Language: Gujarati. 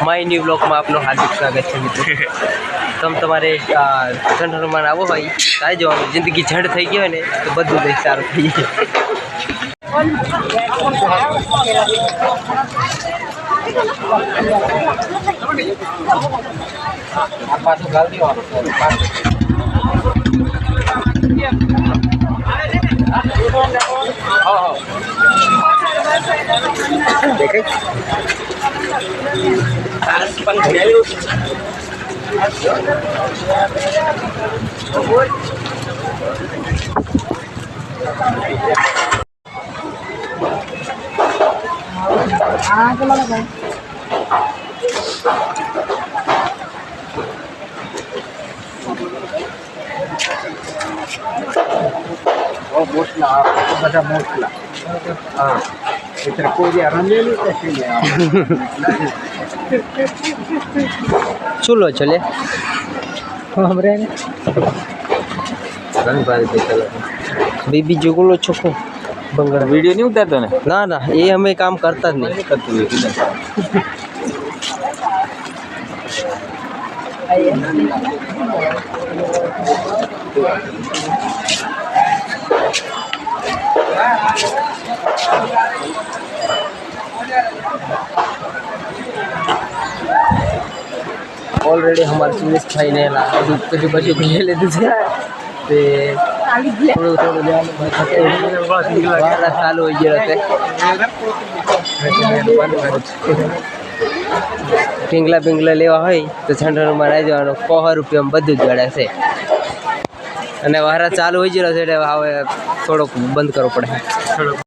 માય ન્યૂ બ્લોગમાં આપનું હાર્દિક સ્વાગત છે મિત્રો। તમે તમારે ઠંડ હનુમાન આવો ભાઈ આવી જવાનું। જિંદગી ઝંડ થઈ ગઈ હોય ને તો બધું જ સારું થઈ બધા મોટલા હા એટલે કોઈ રમેલું શું લો ચલે બીબી જોગલો છોકો બંગડા વિડીયો નહીં ઉતારતો ને ના ના એ અમે કામ કરતા જ નહીં કરતું ऑलरेडी हमारे सुरेश भाई ने कभी बच्चे ले लेते थे थोड़ा थोड़ा चालू हो गया रहते પિંગલા પિંગલા લેવા હોય તો ઠંડામાં આવી જવાનું 100 રૂપિયામાં બધું જ જડે છે અને વારા ચાલુ હોય ગયો છે એટલે હવે થોડોક બંધ કરવો પડે।